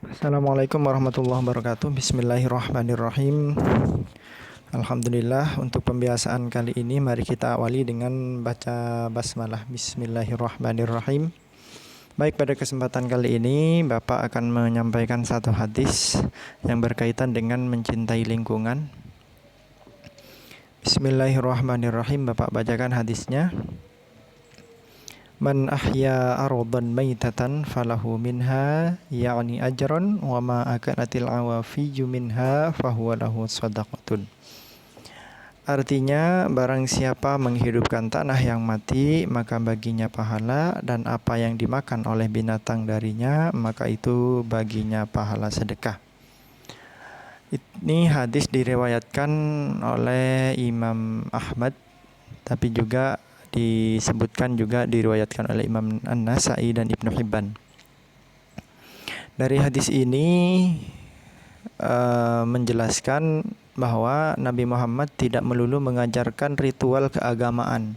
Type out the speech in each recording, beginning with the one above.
Assalamualaikum warahmatullahi wabarakatuh. Bismillahirrahmanirrahim. Alhamdulillah, untuk pembiasaan kali ini mari kita awali dengan baca basmalah. Bismillahirrahmanirrahim. Baik, pada kesempatan kali ini Bapak akan menyampaikan satu hadis yang berkaitan dengan mencintai lingkungan. Bismillahirrahmanirrahim. Bapak bacakan hadisnya. Man ahya ardan maitatan falahu minha ya'ni ajran wa ma akanatil awafiyyu minha fahuwa lahu shadaqatun. Artinya, barang siapa menghidupkan tanah yang mati, maka baginya pahala, dan apa yang dimakan oleh binatang darinya, maka itu baginya pahala sedekah. Ini hadis diriwayatkan oleh Imam Ahmad, tapi juga disebutkan juga diriwayatkan oleh Imam An-Nasa'i dan Ibnu Hibban. Dari hadis ini menjelaskan bahwa Nabi Muhammad tidak melulu mengajarkan ritual keagamaan.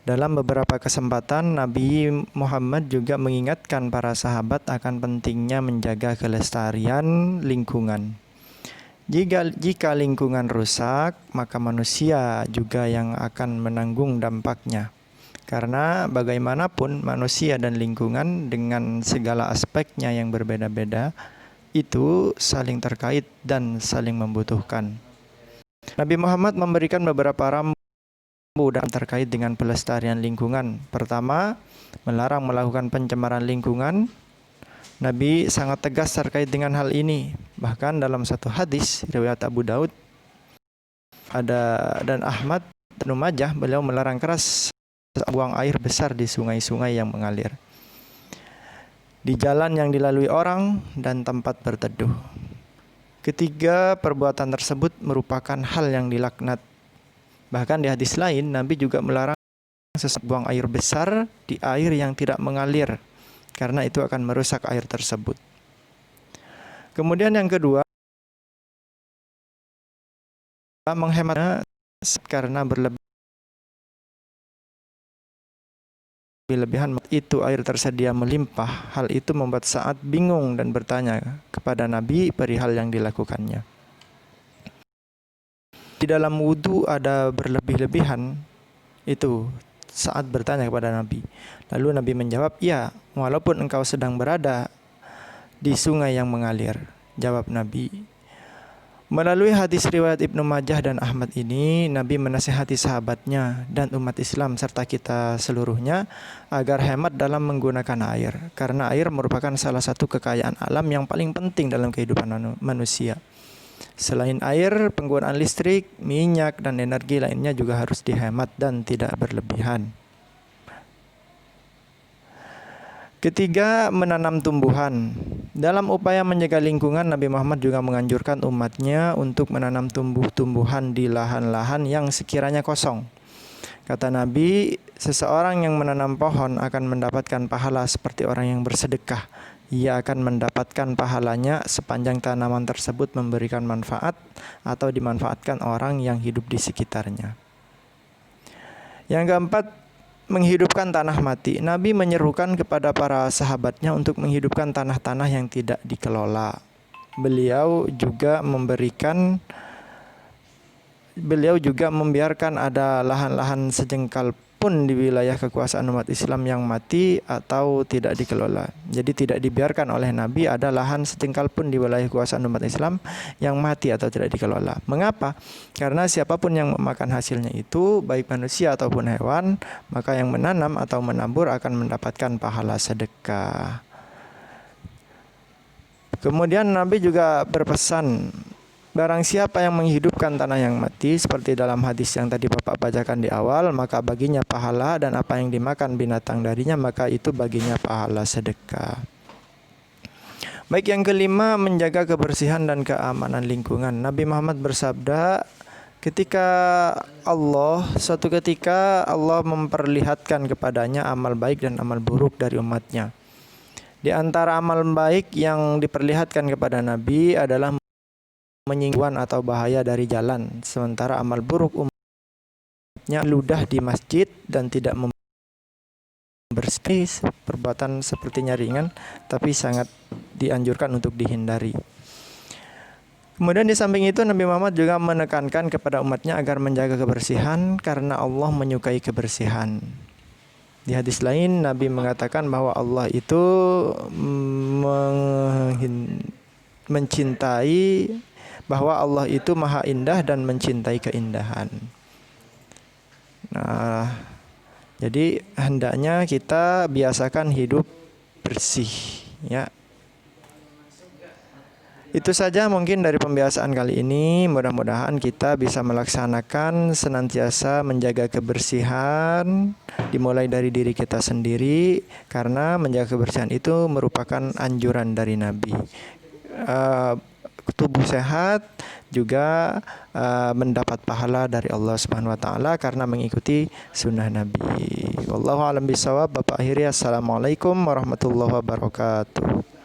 Dalam beberapa kesempatan, Nabi Muhammad juga mengingatkan para sahabat akan pentingnya menjaga kelestarian lingkungan. Jika lingkungan rusak, maka manusia juga yang akan menanggung dampaknya. Karena bagaimanapun manusia dan lingkungan dengan segala aspeknya yang berbeda-beda itu saling terkait dan saling membutuhkan. Nabi Muhammad memberikan beberapa rambu dan terkait dengan pelestarian lingkungan. Pertama, melarang melakukan pencemaran lingkungan. Nabi sangat tegas terkait dengan hal ini. Bahkan dalam satu hadis riwayat Abu Daud dan Ahmad dan Majah, beliau melarang keras buang air besar di sungai-sungai yang mengalir, di jalan yang dilalui orang dan tempat berteduh. Ketiga, perbuatan tersebut merupakan hal yang dilaknat. Bahkan di hadis lain, Nabi juga melarang buang air besar di air yang tidak mengalir, karena itu akan merusak air tersebut. Kemudian yang kedua, menghemat karena berlebihan itu air tersedia melimpah. Hal itu membuat Sa'ad bingung dan bertanya kepada Nabi perihal yang dilakukannya. Di dalam wudhu ada berlebih-lebihan, itu Sa'ad bertanya kepada Nabi. Lalu Nabi menjawab, ya, walaupun engkau sedang berada di sungai yang mengalir. Jawab Nabi. Melalui hadis riwayat Ibnu Majah dan Ahmad ini, Nabi menasihati sahabatnya dan umat Islam serta kita seluruhnya agar hemat dalam menggunakan air. Karena air merupakan salah satu kekayaan alam yang paling penting dalam kehidupan manusia. Selain air, penggunaan listrik, minyak, dan energi lainnya juga harus dihemat dan tidak berlebihan. Ketiga, menanam tumbuhan. Dalam upaya menjaga lingkungan, Nabi Muhammad juga menganjurkan umatnya untuk menanam tumbuh-tumbuhan di lahan-lahan yang sekiranya kosong. Kata Nabi, seseorang yang menanam pohon akan mendapatkan pahala seperti orang yang bersedekah. Ia akan mendapatkan pahalanya sepanjang tanaman tersebut memberikan manfaat atau dimanfaatkan orang yang hidup di sekitarnya. Yang keempat, menghidupkan tanah mati. Nabi menyerukan kepada para sahabatnya untuk menghidupkan tanah-tanah yang tidak dikelola. Beliau juga membiarkan ada lahan-lahan sejengkal pun di wilayah kekuasaan umat Islam yang mati atau tidak dikelola. Jadi tidak dibiarkan oleh Nabi ada lahan sejengkal pun di wilayah kekuasaan umat Islam yang mati atau tidak dikelola. Mengapa? Karena siapapun yang memakan hasilnya itu, baik manusia ataupun hewan, maka yang menanam atau menabur akan mendapatkan pahala sedekah. Kemudian Nabi juga berpesan, barang siapa yang menghidupkan tanah yang mati, seperti dalam hadis yang tadi Bapak bacakan di awal, maka baginya pahala, dan apa yang dimakan binatang darinya, maka itu baginya pahala sedekah. Baik, yang kelima, menjaga kebersihan dan keamanan lingkungan. Nabi Muhammad bersabda, suatu ketika Allah memperlihatkan kepadanya amal baik dan amal buruk dari umatnya. Di antara amal baik yang diperlihatkan kepada Nabi adalah menyinggung atau bahaya dari jalan, sementara amal buruk umatnya ludah di masjid dan tidak membersih. Perbuatan sepertinya ringan tapi sangat dianjurkan untuk dihindari. Kemudian di samping itu Nabi Muhammad juga menekankan kepada umatnya agar menjaga kebersihan karena Allah menyukai kebersihan. Di hadis lain Nabi mengatakan bahwa Allah itu mencintai, bahwa Allah itu maha indah dan mencintai keindahan. Nah, jadi hendaknya kita biasakan hidup bersih, ya. Itu saja mungkin dari pembiasaan kali ini. Mudah-mudahan kita bisa melaksanakan senantiasa menjaga kebersihan dimulai dari diri kita sendiri, karena menjaga kebersihan itu merupakan anjuran dari Nabi. Tubuh sehat juga mendapat pahala dari Allah Subhanahu wa taala karena mengikuti sunnah Nabi. Wallahu a'lam bishawab. Bapak akhiri, assalamualaikum warahmatullahi wabarakatuh.